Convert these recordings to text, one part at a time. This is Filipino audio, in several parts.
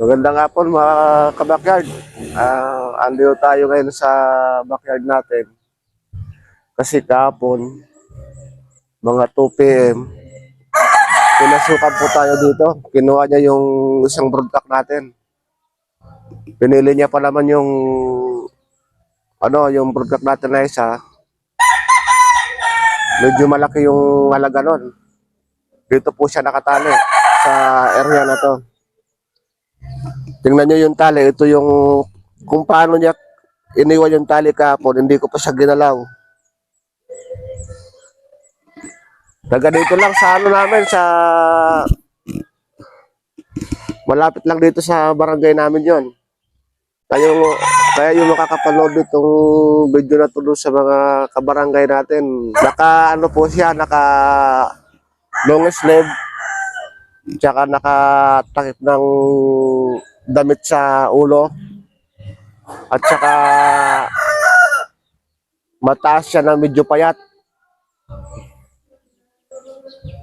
Magandang hapon mga kabakyard. Andito tayo ngayon sa backyard natin. Kasi kahapon, mga 2 p.m., pinasukan po tayo dito. Kinuha niya yung isang broodcock natin. Pinili niya pa naman yung broodcock natin na isa. Medyo malaki yung halaga nun. Dito po siya nakatali sa area na to. Tingnan niyo yung tali. Ito yung kung paano niya iniwan yung tali kahapon. Hindi ko pa siya ginalaw. Taga dito lang sa namin sa malapit lang dito sa barangay namin yon. Kaya yung makakapanood itong video na to sa mga kabarangay natin, naka po siya, naka long sleeve, tsaka nakatakip ng damit sa ulo, at tsaka mataas siya na medyo payat.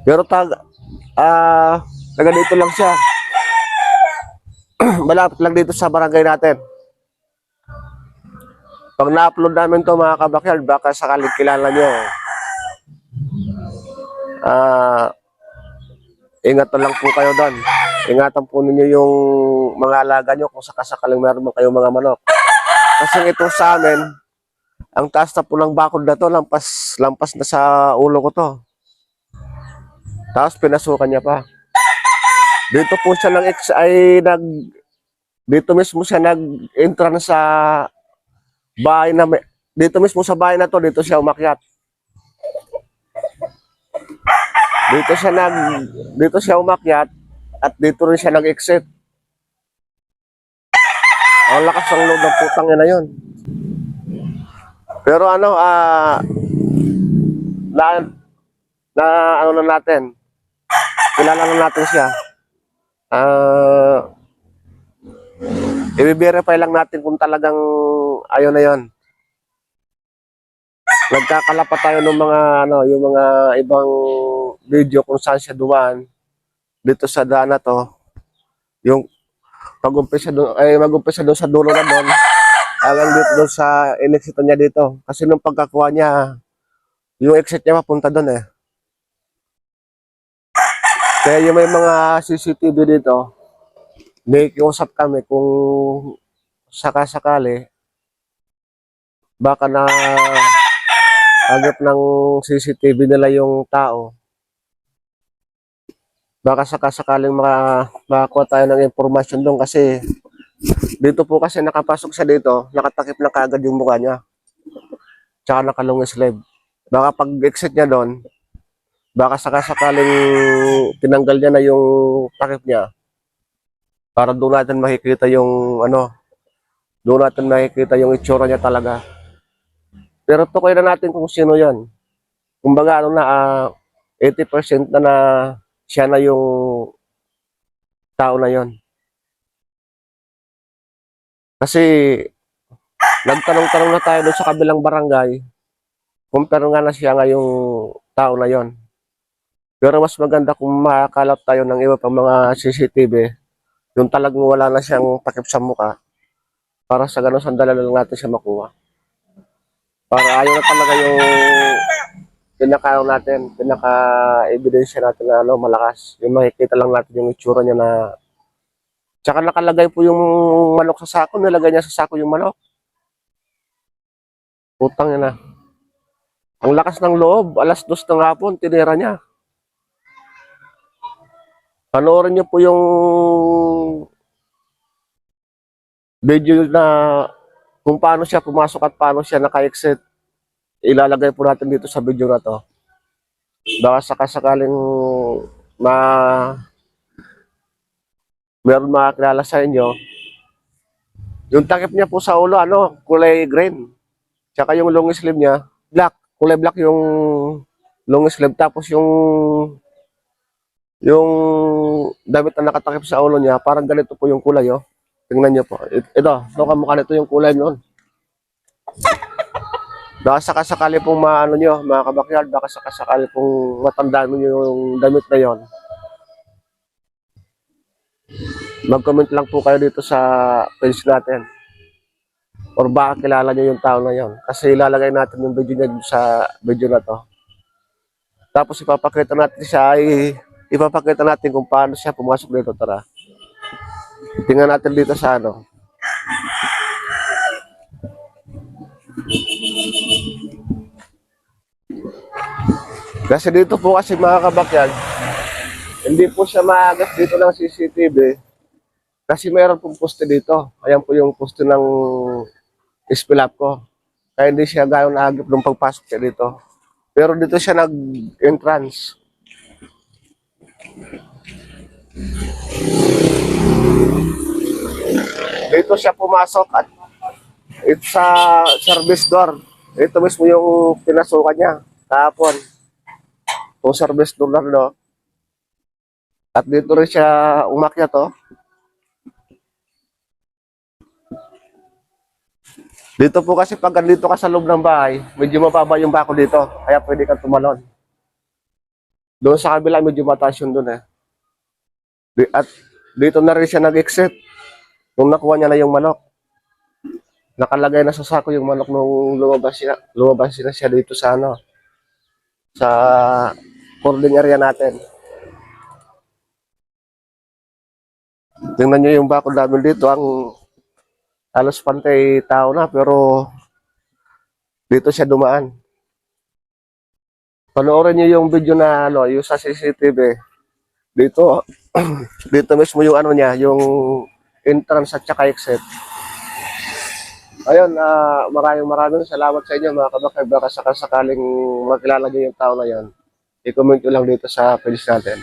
Pero taga dito lang siya. Malapit lang dito sa barangay natin. Pag na-upload namin to mga kabakyard, baka sakaling kilala nyo. Ingat na lang po kayo doon. Ingatan po ninyo yung mga alaga nyo kung sakasakaling meron mo kayong mga manok. Kasi ito sa amin, ang taas na po ng bakod na to, lampas na sa ulo ko to. Tapos pinasukan niya pa. Dito po siya dito mismo siya nag-entrance sa bahay na dito mismo sa bahay na to, dito siya umakyat. Dito siya umakyat at dito rin siya nag-exit. Ang lakas ng loob ng putang na yun. Pero kilala na natin siya. I-verify lang natin kung talagang ayun na yon. Nagkakalapat tayo ng yung mga ibang video kung saan siya dumaan dito sa daan na to. Yung mag-umpisa doon sa dulo na doon, hanggang dito doon sa exit niya dito. Kasi nung pagkakuha niya, yung exit niya mapunta doon eh. Kaya yung may mga CCTV dito, nakikiusap kami kung sakasakali, baka na agap ng CCTV nila yung tao. Baka sakasakaling makakuha tayo ng impormasyon doon kasi dito po kasi nakapasok siya dito, nakatakip na kaagad yung mukha niya. Tsaka nakalong sleeve. Baka pag exit niya doon, baka sakasakaling tinanggal niya na yung takip niya. Para doon natin makikita yung itsura niya talaga. Pero tukoy na natin kung sino yan. Kumbaga 80% na siya na yung tao na yon. Kasi nagtanong-tanong na tayo doon sa kabilang barangay kung pero nga na siya nga yung tao na yon. Pero mas maganda kung makakalap tayo ng iba pang mga CCTV, yung talagang wala na siyang takip sa mukha, para sa ganun sandala lang natin siya makuha. Para ayaw na talaga yung pinaka-ebidensya natin na malakas. Yung makikita lang natin yung itsura niya na tsaka nakalagay po yung manok sa sako, nilagay niya sa sako yung manok. Putang ina. Ang lakas ng loob, 2:00 ng hapon, tinira niya. Panoorin niyo po yung video na kung paano siya pumasok at paano siya naka-exit. Ilalagay po natin dito sa video na to. Baka sakasakaling meron makakilala sa inyo. Yung takip niya po sa ulo, kulay green. Tsaka yung long sleeve niya, black. Kulay black yung long sleeve. Tapos yung damit na nakatakip sa ulo niya, parang ganito po yung kulay, oh. Tingnan niyo po. Ito kamukha nito yung kulay noon. Baka sakasakali pong mga kabakyard, baka sakasakali pong matandaan nyo yung damit na yon. Mag-comment lang po kayo dito sa page natin. Or baka kilala nyo yung tao na yon. Kasi ilalagay natin yung video niya sa video na to. Tapos ipapakita natin kung paano siya pumasok dito. Tara. Tingnan natin dito sa ano. Kasi dito po kasi mga kabakyan, hindi po siya maagas dito ng CCTV. Kasi mayroon pong poste dito. Ayan po yung poste ng ispilap ko. Kaya hindi siya gano'n naagip nung pagpasok siya dito. Pero dito siya nag-entrance. Dito siya pumasok at it's sa service door. Ito mismo yung pinasukan niya kahapon. Itong service door na no. At dito rin siya umakyat to. Dito po kasi pag dito ka sa loob ng bahay, medyo mababa yung bako dito. Kaya pwede kang tumalon. Doon sa kabila, medyo mataas yun doon eh. At dito na rin siya nag-exit. Nung nakuha niya na yung manok. Nakalagay na sa sako yung manok nung lumabas na siya dito sa ano. Sa holding area natin. Tingnan nyo yung bako namin dito. Ang halos pantay tao na pero dito siya dumaan. Panoorin niyo yung video na ano, yung sa CCTV. Dito dito mismo yung ano niya, yung entrance at saka exit. Ayun, maraming salamat sa inyo mga kabakay. Baka sakaling makilala niyo yung tao na yan. I-comment nyo lang dito sa page natin.